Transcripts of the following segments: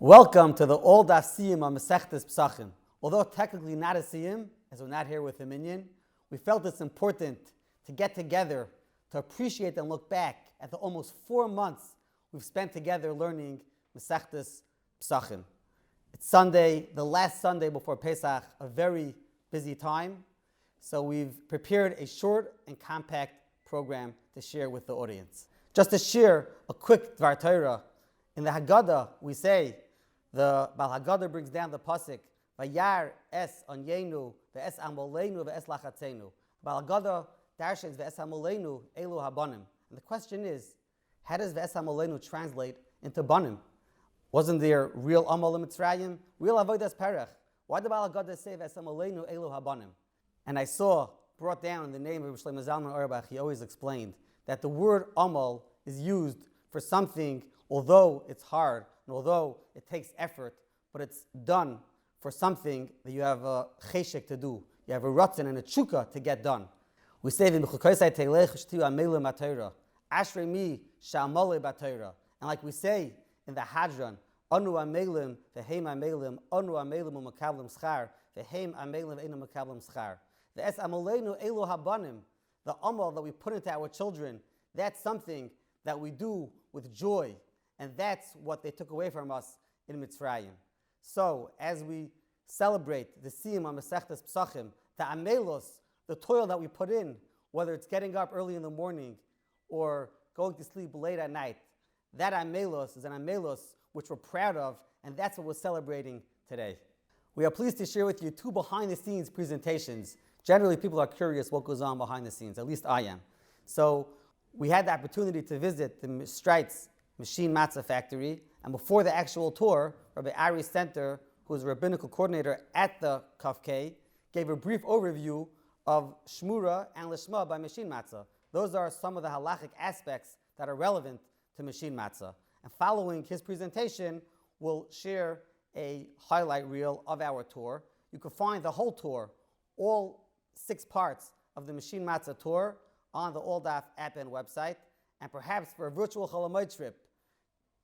Welcome to the old Daf Siyum Meseches Pesachim. Although technically not a Siyum, as we're not here with a minion, we felt it's important to get together to appreciate and look back at the almost 4 months we've spent together learning Meseches Pesachim. It's Sunday, the last Sunday before Pesach, a very busy time. So we've prepared a short and compact program to share with the audience. Just to share a quick Dvar Torah, in the Haggadah we say, the Bal Haggadah brings down the pasuk, Vayar es onyenu ve'es amolenu ve'es lachatzenu. Bal Haggadah darshans ve'es amolenu elu habanim. And the question is, how does ve'es amolenu translate into banim? Wasn't there real amal in Mitzrayim? Real avodas perech? Why did Bal Haggadah say ve'es amolenu elu habanim? And I saw, brought down in the name of Shlomo Zalman Auerbach, he always explained that the word amal is used for something, although it's hard, and although it takes effort, but it's done for something that you have a cheshek to do. You have a ratzon and a tshuka to get done. We say that Ashrei mi sha'amale b'Torah. And like we say in the Hadran, Anu amelim v'heim amelim, Anu amelim u'makablim schar, v'heim amelim v'einu makablim schar. V'es amalenu elu habanim, the amal that we put into our children, that's something that we do with joy. And that's what they took away from us in Mitzrayim. So, as we celebrate the Siyum Meseches Pesachim, the amelos, the toil that we put in, whether it's getting up early in the morning or going to sleep late at night, that amelos is an amelos which we're proud of, and that's what we're celebrating today. We are pleased to share with you 2 behind-the-scenes presentations. Generally, people are curious what goes on behind the scenes, at least I am. So, we had the opportunity to visit the Streit's Machine Matzah Factory, and before the actual tour, Rabbi Ari Senter, who is a rabbinical coordinator at the Kafke, gave a brief overview of Shmura and Lishma by Machine Matzah. Those are some of the halachic aspects that are relevant to Machine Matzah. And following his presentation, we'll share a highlight reel of our tour. You can find the whole tour, all 6 parts of the Machine Matzah tour, on the All Daf app and website. And perhaps for a virtual Cholamoid trip,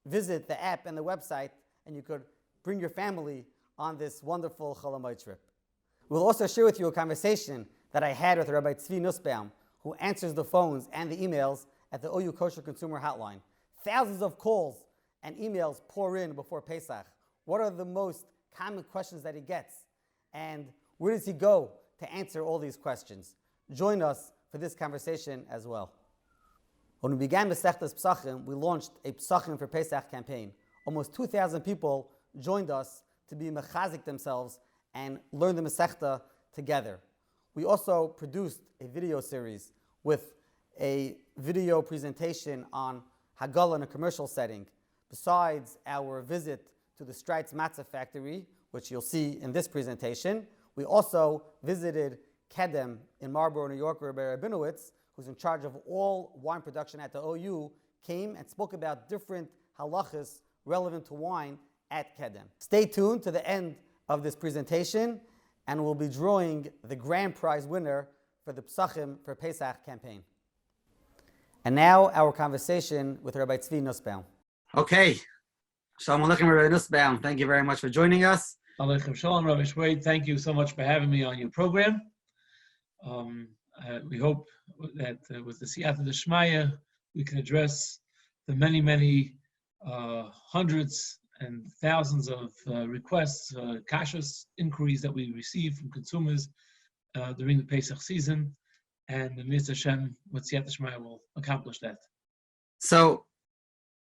visit the app and the website, and you could bring your family on this wonderful Cholamoid trip. We'll also share with you a conversation that I had with Rabbi Zvi Nussbaum, who answers the phones and the emails at the OU Kosher Consumer Hotline. Thousands of calls and emails pour in before Pesach. What are the most common questions that he gets? And where does he go to answer all these questions? Join us for this conversation as well. When we began Meseches Pesachim, we launched a Pesachim for Pesach campaign. Almost 2,000 people joined us to be mechazik themselves and learn the Masechta together. We also produced a video series with a video presentation on Haggadah in a commercial setting. Besides our visit to the Streit's Matzah Factory, which you'll see in this presentation, we also visited Kedem in Marlborough, New York, where Rabbi Rabinowitz, who's in charge of all wine production at the OU, came and spoke about different halachas relevant to wine at Kedem. Stay tuned to the end of this presentation, and we'll be drawing the grand prize winner for the Pesachim for Pesach campaign. And now our conversation with Rabbi Zvi Nussbaum. Okay. Shalom Aleichem, Rabbi Nussbaum. Thank you very much for joining us. Aleichem Shalom, Rabbi Schwed. Thank you so much for having me on your program. We hope that with the Siyata D'Shmaya, we can address the many hundreds and thousands of requests, kashas, inquiries that we receive from consumers during the Pesach season, and the Mitzvah Hashem with Siyata D'Shmaya will accomplish that. So,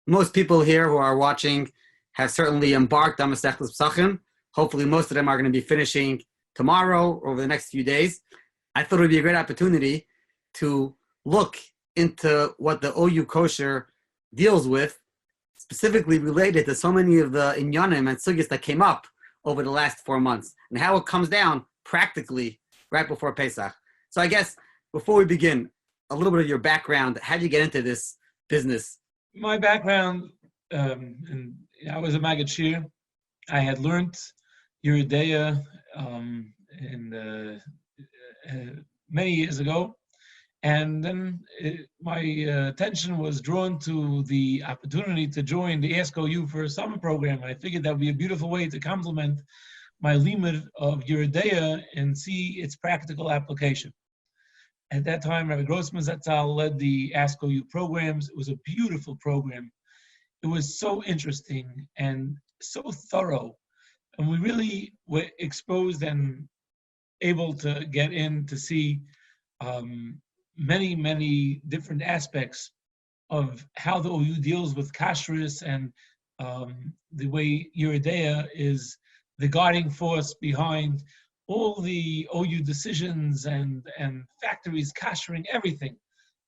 most people here who are watching have certainly embarked on Meseches Pesachim. Hopefully, most of them are going to be finishing tomorrow or over the next few days. I thought it would be a great opportunity to look into what the OU Kosher deals with, specifically related to so many of the inyanim and sugyas that came up over the last 4 months, and how it comes down practically right before Pesach. So I guess, before we begin, a little bit of your background. How did you get into this business? My background, I was a Maggid Shir. I had learned Yeridea many years ago, And then my attention was drawn to the opportunity to join the Ask OU for a summer program. I figured that would be a beautiful way to complement my limud of Yeridea and see its practical application. At that time, Rabbi Grossman Zatzal led the Ask OU programs. It was a beautiful program. It was so interesting and so thorough. And we really were exposed and able to get in to see many, many different aspects of how the OU deals with kashrus and the way Yeridea is the guiding force behind all the OU decisions and factories, kashering, everything.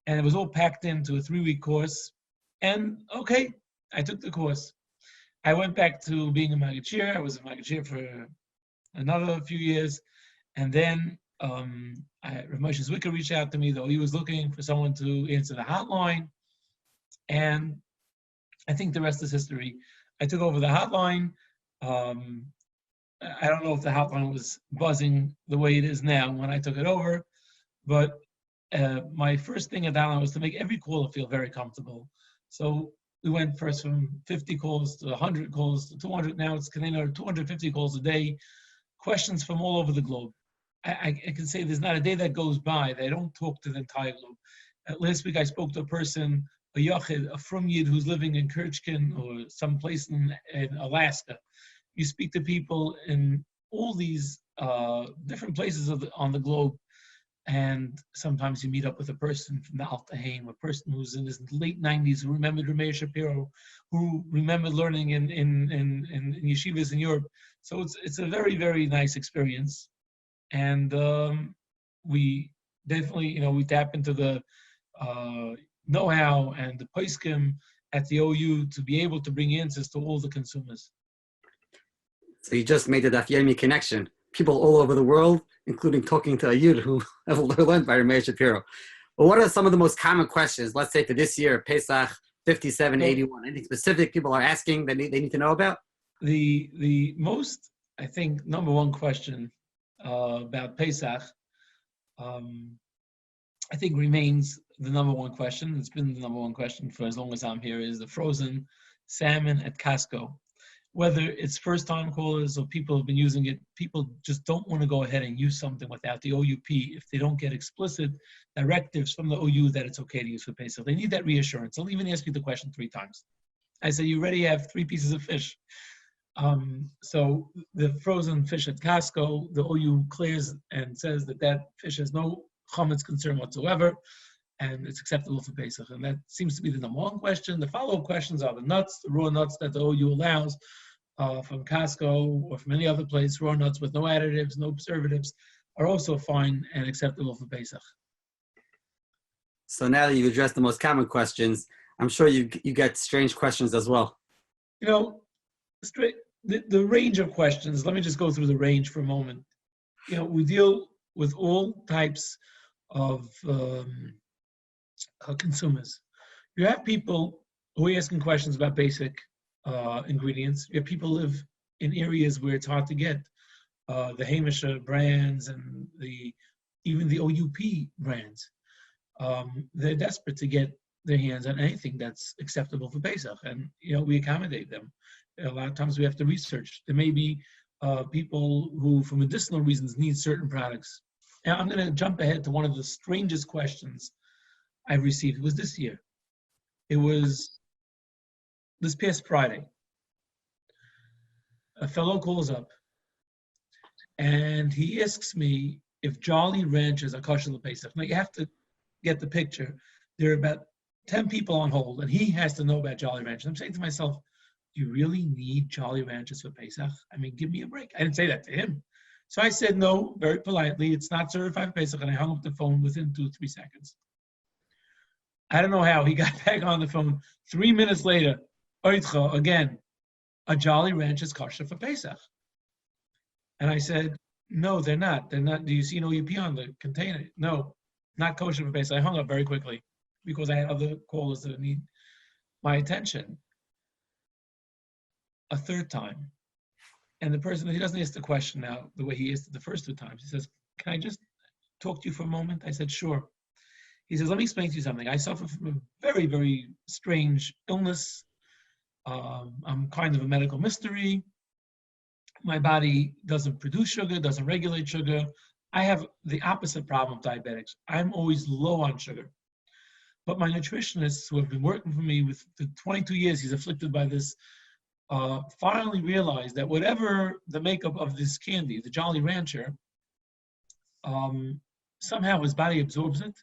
And it was all packed into a 3-week course. And okay, I took the course. I went back to being a Magachir. I was a Magachir for another few years. And then Rav Moshe Zwicker reached out to me, though he was looking for someone to answer the hotline. And I think the rest is history. I took over the hotline. I don't know if the hotline was buzzing the way it is now when I took it over, but my first thing at that hotline was to make every caller feel very comfortable. So we went first from 50 calls to 100 calls to 200. Now it's 250 calls a day, questions from all over the globe. I can say there's not a day that goes by that I don't talk to the entire globe. Last week I spoke to a person, a Yachid, a Frum Yid who's living in Kirchkin or someplace in Alaska. You speak to people in all these different places on the globe, and sometimes you meet up with a person from the Alta Haim, a person who's in his late 90s who remembered Rameir Shapiro, who remembered learning in yeshivas in Europe. So it's a very, very nice experience. And we definitely, we tap into the know-how and the poskim at the OU to be able to bring answers to all the consumers. So you just made the Daf Yomi connection. People all over the world, including talking to a Yid who have learned by Rameir Shapiro. Well, what are some of the most common questions, let's say for this year, Pesach 5781? Anything specific people are asking that they need to know about? The most, I think, number one question about Pesach, I think remains the number one question. It's been the number one question for as long as I'm here, is the frozen salmon at Costco. Whether it's first-time callers or people have been using it, people just don't want to go ahead and use something without the OUP if they don't get explicit directives from the OU that it's okay to use for Pesach. They need that reassurance. They'll even ask you the question 3 times. I say, you already have 3 pieces of fish. So the frozen fish at Costco, the OU clears and says that fish has no chametz concern whatsoever, and it's acceptable for Pesach. And that seems to be the number one question. The follow-up questions are the nuts, the raw nuts that the OU allows from Costco or from any other place, raw nuts with no additives, no preservatives, are also fine and acceptable for Pesach. So now that you've addressed the most common questions, I'm sure you get strange questions as well. The range of questions, let me just go through the range for a moment. We deal with all types of consumers. You have people who are asking questions about basic ingredients. You have people who live in areas where it's hard to get the Hamisha brands and even the OUP brands. They're desperate to get their hands on anything that's acceptable for Pesach, and we accommodate them. A lot of times we have to research. There may be people who, for medicinal reasons, need certain products. Now, I'm going to jump ahead to one of the strangest questions I've received. It was this year. It was this past Friday. A fellow calls up, and he asks me if Jolly Ranchers are kosher l'Pesach. Now, you have to get the picture. There are about 10 people on hold, and he has to know about Jolly Ranchers. I'm saying to myself, do you really need Jolly Ranchers for Pesach? I mean, give me a break. I didn't say that to him. So I said no, very politely. It's not certified for Pesach, and I hung up the phone within 2-3 seconds. I don't know how. He got back on the phone 3 minutes later. Oitcha, again, a Jolly Ranchers kosher for Pesach. And I said, no, they're not. They're not. Do you see an OUP on the container? No, not kosher for Pesach. I hung up very quickly because I had other callers that need my attention. A third time. And the person, he doesn't ask the question now the way he asked it the first 2 times. He says, can I just talk to you for a moment? I said, sure. He says, let me explain to you something. I suffer from a very, very strange illness. I'm kind of a medical mystery. My body doesn't produce sugar, doesn't regulate sugar. I have the opposite problem of diabetics. I'm always low on sugar. But my nutritionists who have been working for me with the 22 years he's afflicted by this, finally realized that whatever the makeup of this candy, the Jolly Rancher, somehow his body absorbs it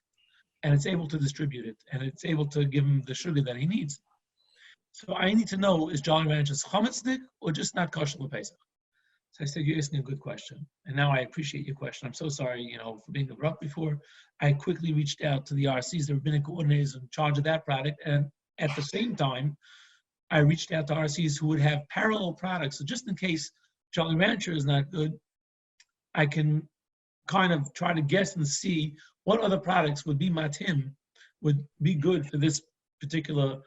and it's able to distribute it and it's able to give him the sugar that he needs. So I need to know, is Jolly Rancher's chametznik or just not kosher l'Pesach? So I said, you're asking a good question. And now I appreciate your question. I'm so sorry, for being abrupt before. I quickly reached out to the RCs, the rabbinic coordinators in charge of that product. And at the same time, I reached out to RCs who would have parallel products. So just in case Jolly Rancher is not good, I can kind of try to guess and see what other products would be matim, would be good for this particular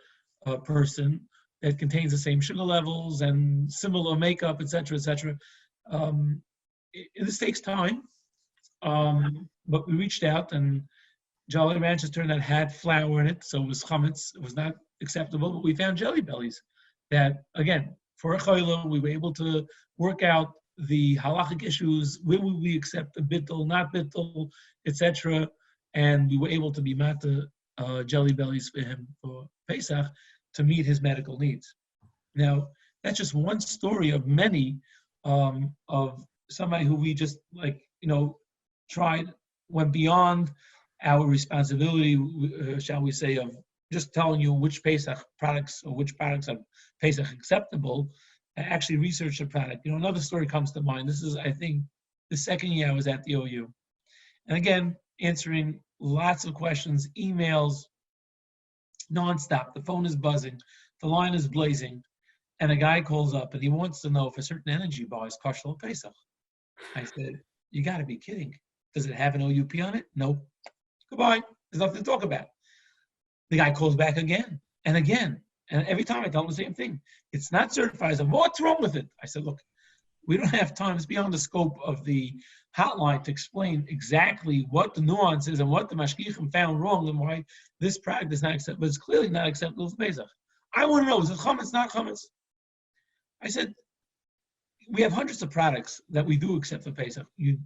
person that contains the same sugar levels and similar makeup, etc., etc. This takes time, but we reached out, and Jolly Ranchers turned out had flour in it, so it was chametz. It was not acceptable, but we found jelly bellies that, again, for a chayla, we were able to work out the halachic issues. Where would we accept a bittul, not bittul, etc. And we were able to be mata jelly bellies for him for Pesach to meet his medical needs. Now, that's just one story of many of somebody who we just went beyond our responsibility, shall we say, of just telling you which Pesach products or which products are Pesach acceptable, and actually research the product. Another story comes to mind. This is, I think, the second year I was at the OU. And again, answering lots of questions, emails, nonstop. The phone is buzzing. The line is blazing. And a guy calls up and he wants to know if a certain energy bar is kosher l'Pesach. I said, you got to be kidding. Does it have an OUP on it? No. Goodbye. There's nothing to talk about. The guy calls back again and again. And every time I tell him the same thing. It's not certified. I said, what's wrong with it? I said, look, we don't have time. It's beyond the scope of the hotline to explain exactly what the nuance is and what the mashgichim found wrong and why this product is not acceptable. But it's clearly not acceptable for Pesach. I want to know, is it chametz, not chametz? I said, we have hundreds of products that we do accept for Pesach. You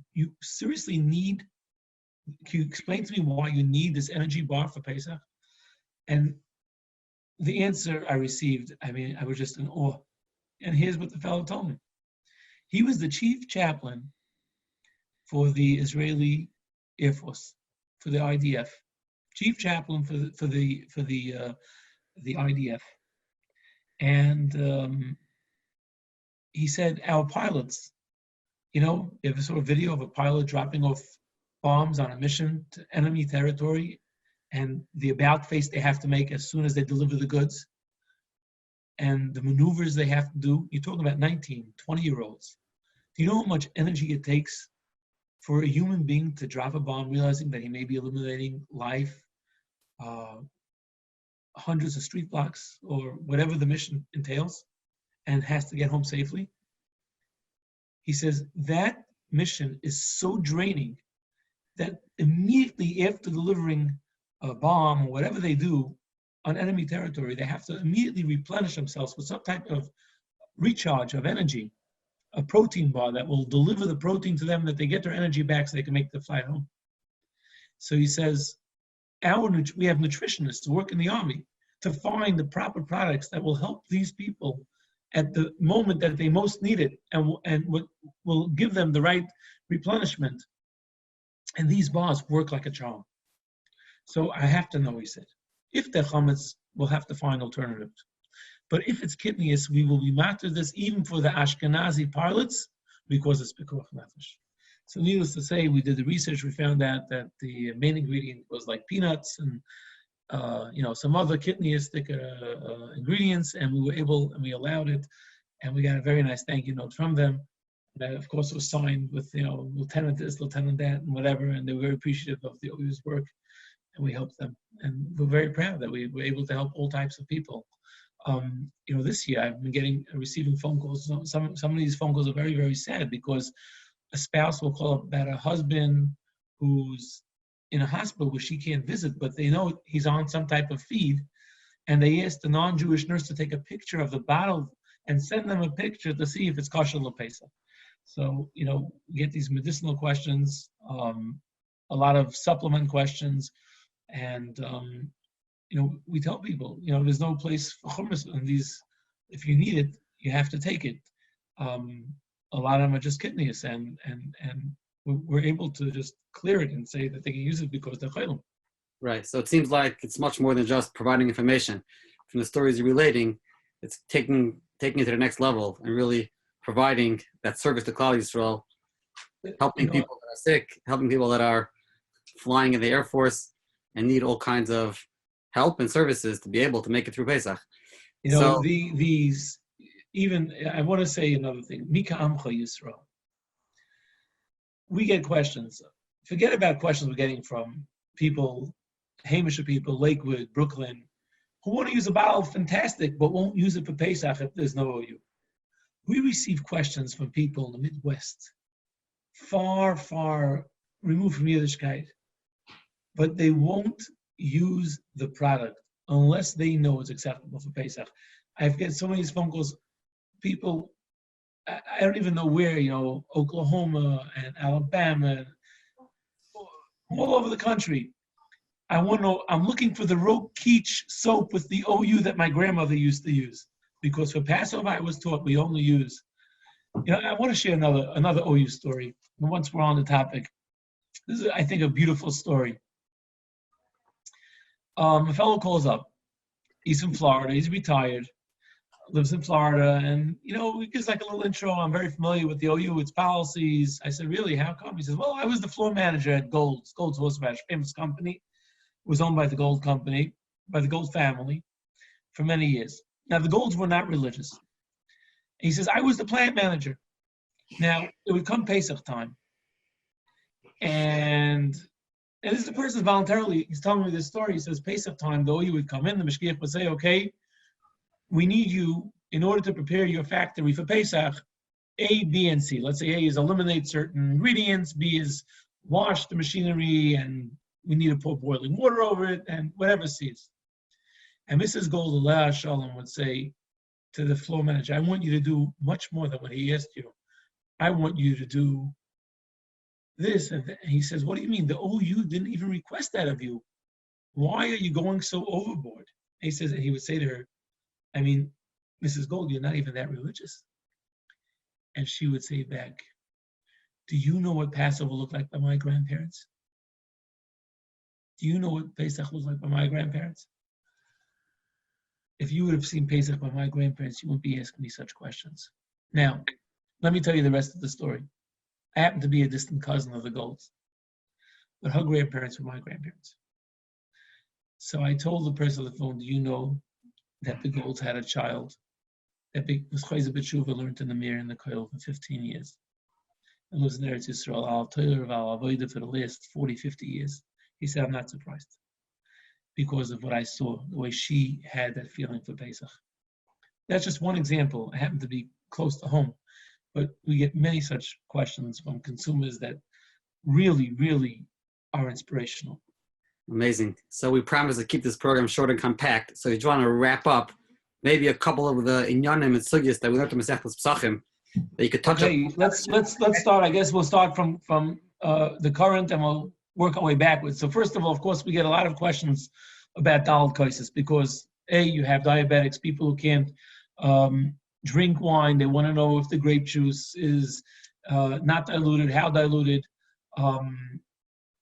seriously need, can you explain to me why you need this energy bar for Pesach? And the answer I received, I was just in awe. And here's what the fellow told me. He was the chief chaplain for the Israeli Air Force, for the IDF, chief chaplain for the IDF, and he said our pilots, you ever saw a video of a pilot dropping off bombs on a mission to enemy territory, and the about face they have to make as soon as they deliver the goods, and the maneuvers they have to do. You're talking about 19, 20-year-olds. Do you know how much energy it takes for a human being to drop a bomb, realizing that he may be eliminating life, hundreds of street blocks, or whatever the mission entails, and has to get home safely? He says that mission is so draining that immediately after delivering a bomb or whatever they do on enemy territory, they have to immediately replenish themselves with some type of recharge of energy, a protein bar that will deliver the protein to them, that they get their energy back so they can make the flight home. So he says, we have nutritionists who work in the army to find the proper products that will help these people at the moment that they most need it, and will give them the right replenishment. And these bars work like a charm. So I have to know, he said, if they're chametz, we'll have to find alternatives. But if it's kidneys, we will be matter this even for the Ashkenazi pilots, because it's pikuach nefesh. So needless to say, we did the research. We found out that the main ingredient was like peanuts and some other kidneyistic ingredients, and we allowed it, and we got a very nice thank you note from them. That, of course, was signed with lieutenant this, lieutenant that, and whatever, and they were very appreciative of the OU's work, and we helped them, and we're very proud that we were able to help all types of people. This year I've been receiving phone calls. Some of these phone calls are very, very sad, because a spouse will call up about a husband who's in a hospital where she can't visit, but they know he's on some type of feed, and they asked the non-Jewish nurse to take a picture of the bottle and send them a picture to see if it's kosher l'pesach. So, we get these medicinal questions, a lot of supplement questions, and, we tell people, there's no place for hummus in these. If you need it, you have to take it. A lot of them are just kidneys, and we're able to just clear it and say that they can use it because they're chaylim. Right. So it seems like it's much more than just providing information. From the stories you're relating, it's taking it to the next level and really providing that service to Klal Yisrael, helping people that are sick, helping people that are flying in the Air Force and need all kinds of help and services to be able to make it through Pesach. These even, I want to say another thing. Mika Amcha Yisrael. We get questions. Forget about questions we're getting from people, Hamish people, Lakewood, Brooklyn, who want to use a bottle, fantastic, but won't use it for Pesach if there's no OU. We receive questions from people in the Midwest, far, far removed from Yiddishkeit, but they won't use the product unless they know it's acceptable for Pesach. I've got so many phone calls, people, I don't even know where, Oklahoma and Alabama, all over the country. I want to know, I'm looking for the Rokeach soap with the OU that my grandmother used to use. Because for Passover, I was taught we only use. I want to share another OU story. Once we're on the topic, this is, I think, a beautiful story. A fellow calls up. He's from Florida. He's retired. Lives in Florida, and he gives like a little intro. I'm very familiar with the OU, its policies. I said, really? How come? He says, well, I was the floor manager at Gold's Horse Match, famous company. It was owned by the Gold Company, by the Gold family, for many years. Now, the Golds were not religious. And he says, I was the plant manager. Now, it would come Pesach time. And this is the person voluntarily, he's telling me this story. He says, Pesach time, the OU would come in, the Mashgiach would say, okay, we need you in order to prepare your factory for Pesach, A, B, and C. Let's say A is eliminate certain ingredients, B is wash the machinery, and we need to pour boiling water over it, and whatever C is. And Mrs. Gold, Aleh Shalom, would say to the floor manager, I want you to do much more than what he asked you. I want you to do this. And he says, what do you mean? The OU didn't even request that of you. Why are you going so overboard? And he says, and he would say to her, I mean, Mrs. Gold, you're not even that religious. And she would say back, do you know what Passover looked like by my grandparents? Do you know what Pesach was like by my grandparents? If you would have seen Pesach by my grandparents, you wouldn't be asking me such questions. Now, let me tell you the rest of the story. I happen to be a distant cousin of the Golds, but her grandparents were my grandparents. So I told the person on the phone, do you know that the Golds had a child that was Chayzer B'tshuva, learned in the Mir in the Koil for 15 years. And lives in Eretz Yisrael, al Torah, al Avodah for the last 40, 50 years. He said, I'm not surprised because of what I saw, the way she had that feeling for Pesach. That's just one example. I happen to be close to home, but we get many such questions from consumers that really, really are inspirational. Amazing. So we promise to keep this program short and compact. So if you want to wrap up, maybe a couple of the inyanim and sugyas that we learned from Meseches Pesachim that you could touch on. Let's start. I guess we'll start from the current and we'll work our way backwards. So first of all, of course, we get a lot of questions about daled kaisis because you have diabetics, people who can't drink wine. They want to know if the grape juice is not diluted, how diluted.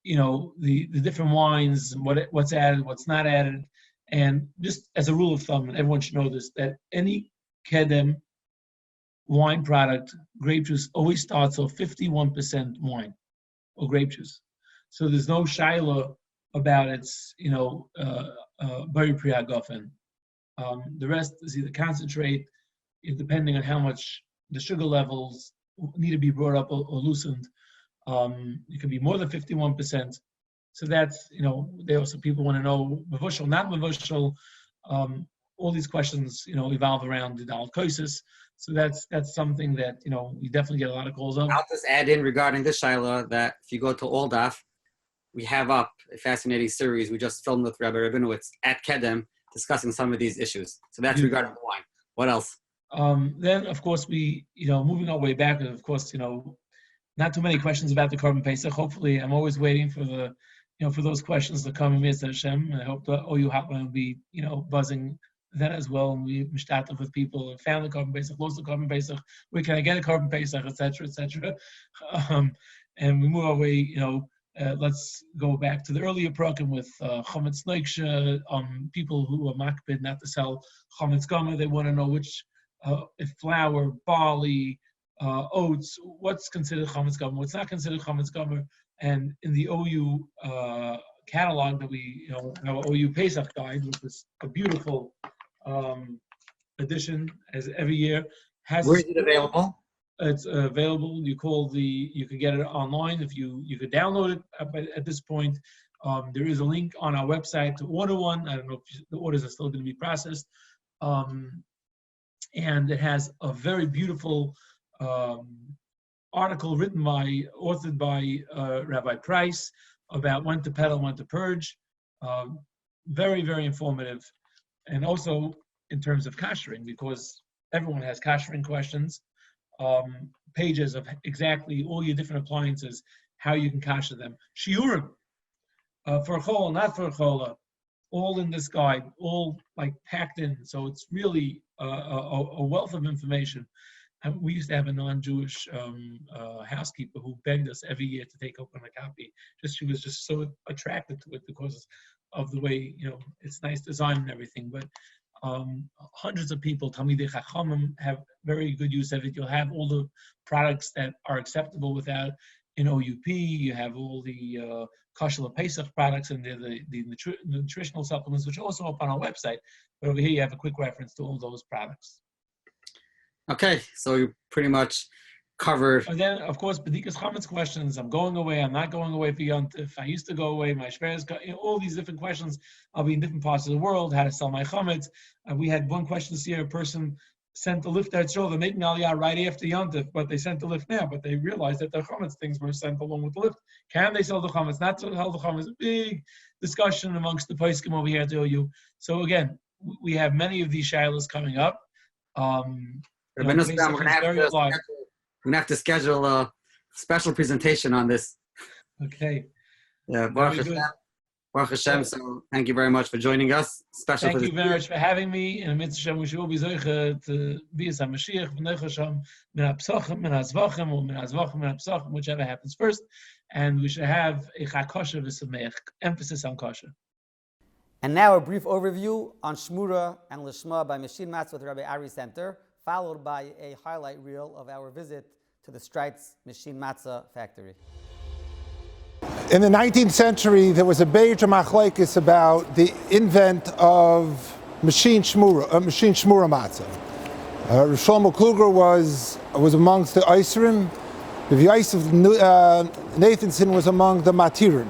The different wines, what's added, what's not added. And just as a rule of thumb, and everyone should know this, that any kedem wine product, grape juice, always starts off 51% wine or grape juice. So there's no shaila about its, bari priyagofen. The rest is either concentrate, depending on how much the sugar levels need to be brought up or loosened. It could be more than 51%. So that's, they also, people want to know, mevushal, not mevushal. All these questions, evolve around the daled kaisis. So that's something that, we definitely get a lot of calls on. I'll just add in regarding this shaila that if you go to all daf, we have up a fascinating series we just filmed with Rabbi Rabinowitz at Kedem discussing some of these issues. So that's regarding the wine. What else? Then, of course, we, moving our way back, and of course, not too many questions about the Korban Pesach. Hopefully, I'm always waiting for the, for those questions to come in Mr. Hashem. I hope the OU hotline will be, buzzing then as well, and we mishtatev with people and found the Korban Pesach, lost the Korban Pesach. Where can I get a Korban Pesach, etc., etc. And we move our way, let's go back to the earlier program with Chometz Noiksha, people who are makpid not to sell Chometz Gomer. They want to know which, if flour, barley, oats, what's considered Chometz Gomer, what's not considered Chometz Gomer. And in the OU catalog that we, our OU Pesach guide, which is a beautiful edition as every year. Where is it available? It's available. You can get it online. If you could download it at this point. There is a link on our website to order one. I don't know if the orders are still going to be processed. And it has a very beautiful article authored by Rabbi Price about when to peddle, when to purge. Very, very informative. And also in terms of kashering, because everyone has kashering questions. Pages of exactly all your different appliances, how you can kasher them. Shiurim, for a chol, not for a chola, all in this guide, all like packed in. So it's really a wealth of information. And we used to have a non-Jewish housekeeper who begged us every year to take open a copy. She was just so attracted to it because of the way, it's nice design and everything. But hundreds of people, Talmidei Chachamim, have very good use of it. You'll have all the products that are acceptable without an OUP. You have all the kosher Pesach products and the nutritional supplements, which are also up on our website. But over here, you have a quick reference to all those products. Okay, so you pretty much covered. And then, of course, Bedikas Chametz questions. I'm going away. I'm not going away for Yontif. I used to go away. My Shved, all these different questions. I'll be in different parts of the world. How to sell my Chametz. We had one question this year. A person sent the lift at show. They're making Aliyah right after Yontif, but they sent the lift now. But they realized that their Chametz things were sent along with the lift. Can they sell the Chametz? Not to sell the Chametz. Big discussion amongst the Poskim over here at the OU. So again, we have many of these shilas coming up. Rabbi Nussbaum, we're going to have to schedule a special presentation on this. Okay. Yeah, Baruch Hashem. So thank you very much for joining us. Thank you very much for having me. And Mitzvah Hashem, we should all be zoche to be as HaMashiach, v'nech Hashem, min ha-psachim, min ha-zvachim, or min ha-zvachim, min ha-psachim, whichever happens first. And we should have a chag kosher v'sameach, emphasis on kosher. And now a brief overview on Shmura and Lishma by Machine Mats with Rabbi Ari Senter, followed by a highlight reel of our visit to the Streitz Machine Matzah factory. In the 19th century, there was a major machlekes about the invent of machine shmura matzah. Shlomo Kluger was amongst the Eisrim. Rabbi Yosef Nathanson was among the Matirim.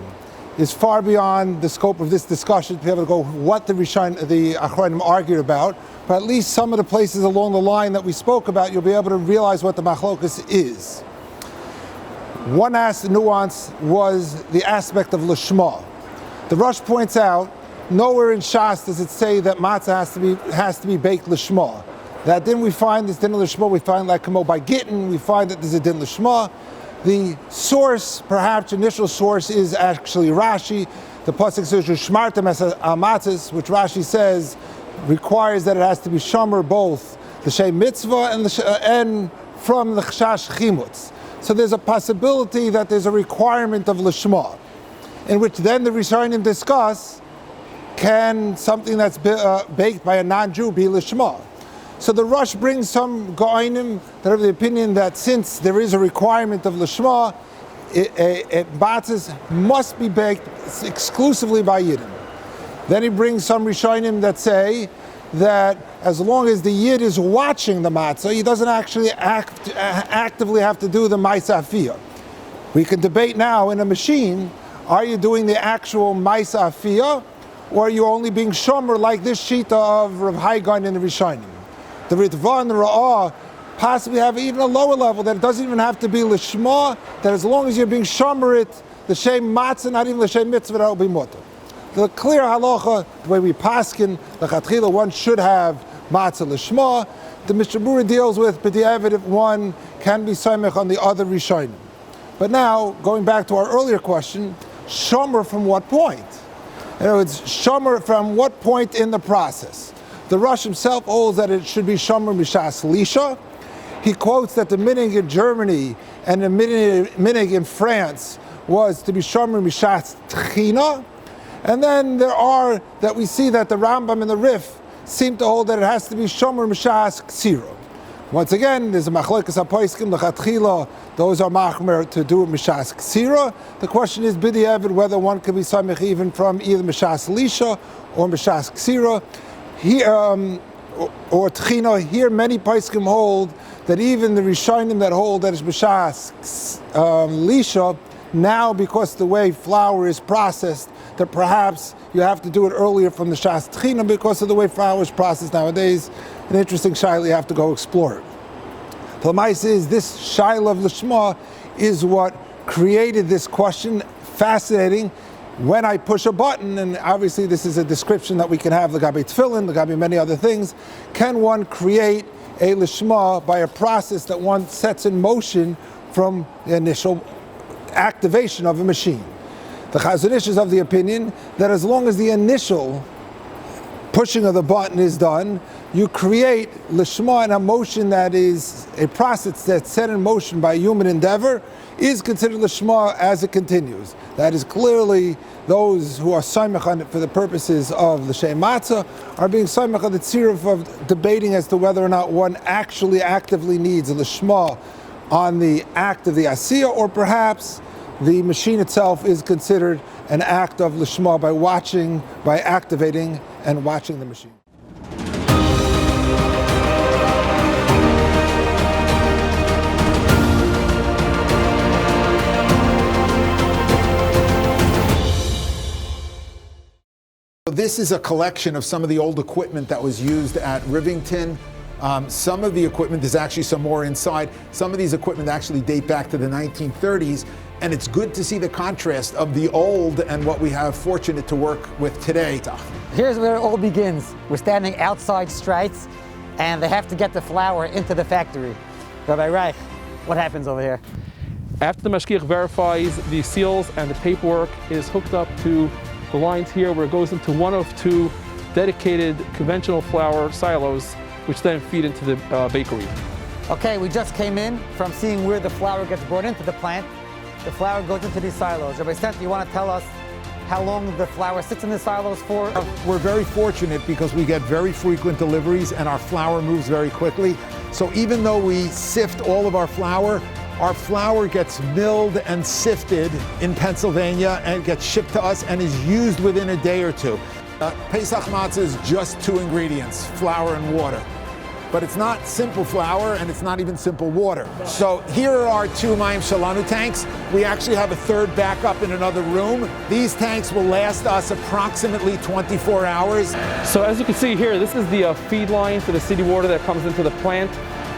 It's far beyond the scope of this discussion to be able to go what the Achronim argued about, but at least some of the places along the line that we spoke about, you'll be able to realize what the machlokas is. One nuance was the aspect of Lishma. The Rosh points out, nowhere in Shas does it say that matzah has to be baked Lishma. That din we find, this din Lishma, we find like Kamo by Gittin, we find that there's a din Lishma. The source, perhaps initial source, is actually Rashi. The pasuk says Shmartem as matzahs, which Rashi says requires that it has to be shomer both the Shem Mitzvah and from the Chash Chimutz. So there's a possibility that there's a requirement of Lishma, in which then the Rishonim discuss, can something that's baked by a non-Jew be Lishma? So the Rosh brings some Go'inim that have the opinion that since there is a requirement of Lishma, matzahs must be baked exclusively by Yidden. Then he brings some Rishonim that say that as long as the Yid is watching the matzah, he doesn't actually actively have to do the Maisa Afiyah. We can debate now in a machine, are you doing the actual Maisa Afiyah, or are you only being shomer like this Shita of Rav Haigan in the Rishonim? The Ritva and the Ra'ah possibly have even a lower level, that it doesn't even have to be Lishma, that as long as you're being shomer it, l'shem matzah, not even l'shem mitzvah, that will be mutter. The clear halacha, the way we paskin, the chatchila, one should have matzah l'shma. The Mishnah Berurah deals with b'di'evid if one can be samech on the other rishonim. But now, going back to our earlier question, shomer from what point? In other words, shomer from what point in the process? The Rosh himself holds that it should be shomer mishas lisha. He quotes that the minig in Germany and the minig in France was to be shomer mishas tchina. And then there are, that we see that the Rambam and the Rif seem to hold that it has to be shomer mishas ksira. Once again, there's a machlokes hapoiskim l'chatchila. Those are machmer to do mishas ksira. The question is b'di'evid whether one can be samech even from either mishas lisha or mishas ksira. Here, or tchina. Here, many poskim hold that even the rishonim that hold that is mishas lisha, now because the way flour is processed, that perhaps you have to do it earlier from the shas tchina because of the way flour is processed nowadays. An interesting shaila, you have to go explore it. The Lamaisa is this shaila of l'shma is what created this question. Fascinating. When I push a button, and obviously this is a description that we can have, l'gabe tefillin, l'gabe many other things, can one create a l'shma by a process that one sets in motion from the initial activation of a machine? The Chazon Ish is of the opinion that as long as the initial pushing of the button is done, you create l'shma, and a motion that is a process that's set in motion by human endeavor is considered l'shma as it continues. That is clearly those who are saimach on it for the purposes of l'shem matzah are being saimach on the tziruf of debating as to whether or not one actually actively needs a l'shma on the act of the asiyah, or perhaps the machine itself is considered an act of l'shma by activating and watching the machine. This is a collection of some of the old equipment that was used at Rivington. Some of the equipment, there's actually some more inside. Some of these equipment actually date back to the 1930s, and it's good to see the contrast of the old and what we have fortunate to work with today. Here's where it all begins. We're standing outside Strites, and they have to get the flour into the factory. Rabbi Reich, what happens over here? After the mashgiach verifies the seals and the paperwork is hooked up to the lines here, where it goes into one of two dedicated conventional flour silos, which then feed into the bakery. Okay, we just came in from seeing where the flour gets brought into the plant. The flour goes into these silos. Rabbi Senter, you want to tell us how long the flour sits in the silos for? We're very fortunate because we get very frequent deliveries and our flour moves very quickly. So even though we sift all of our flour gets milled and sifted in Pennsylvania and gets shipped to us and is used within a day or two. Pesach matzah is just two ingredients, flour and water. But it's not simple flour and it's not even simple water. So here are our two Mayim Shalanu tanks. We actually have a third backup in another room. These tanks will last us approximately 24 hours. So as you can see here, this is the feed line for the city water that comes into the plant.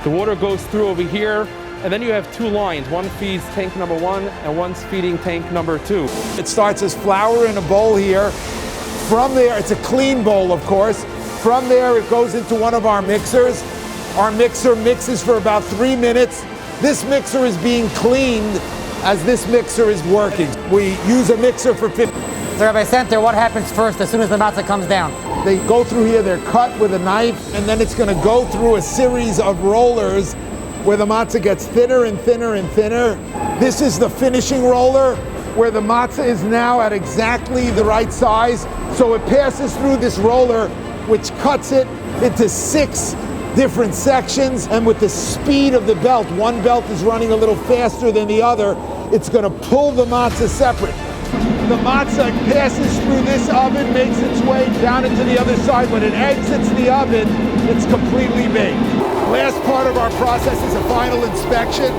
The water goes through over here, and then you have two lines. One feeds tank number one and one's feeding tank number two. It starts as flour in a bowl here. From there, it's a clean bowl, of course. From there, it goes into one of our mixers. Our mixer mixes for about 3 minutes. This mixer is being cleaned as this mixer is working. We use a mixer for 50. So Rabbi Senter, what happens first as soon as the matzah comes down? They go through here, they're cut with a knife, and then it's going to go through a series of rollers where the matzah gets thinner and thinner and thinner. This is the finishing roller, where the matzah is now at exactly the right size. So it passes through this roller, which cuts it into 6 different sections, and with the speed of the belt, one belt is running a little faster than the other, it's going to pull the matzah separate. The matzah passes through this oven, makes its way down into the other side. When it exits the oven, it's completely baked. Last part of our process is a final inspection.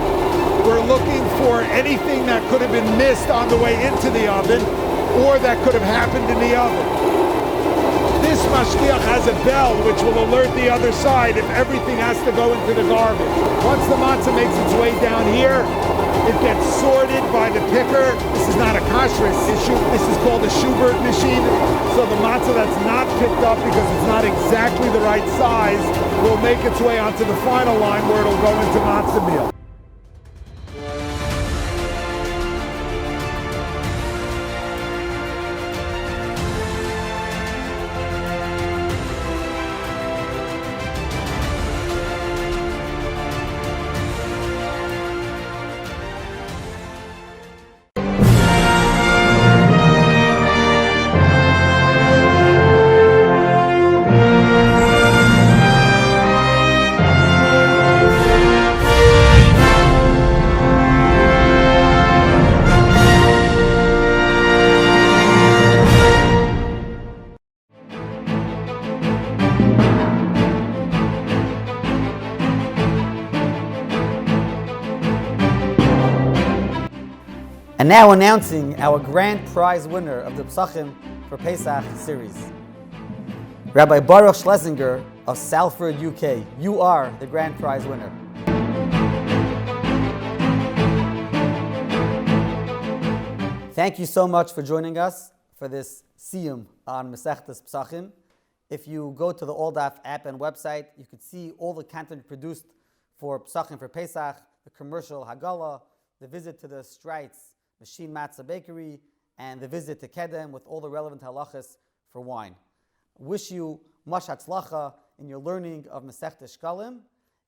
We're looking for anything that could have been missed on the way into the oven or that could have happened in the oven. this mashgiach has a bell which will alert the other side if everything has to go into the garbage. Once the matzah makes its way down here, it gets sorted by the picker. This is not a kashrus issue. This is called a Schubert machine. So the matzah that's not picked up because it's not exactly the right size will make its way onto the final line where it'll go into matzah meal. And now announcing our grand prize winner of the Pesachim for Pesach series. Rabbi Baruch Schlesinger of Salford, UK. You are the grand prize winner. Thank you so much for joining us for this Siyum on Meseches Pesachim. If you go to the All Daf app and website, you can see all the content produced for Pesachim for Pesach, the commercial Haggalah, the visit to the Streit's Machine Matzah Bakery, and the visit to Kedem with all the relevant halachas for wine. Wish you much hatzlacha in your learning of Masechtes Shkalim,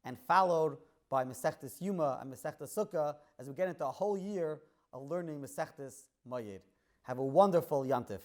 and followed by Masechtes Yuma and Masechtes Sukkah as we get into a whole year of learning Masechtes Mayid. Have a wonderful Yantif.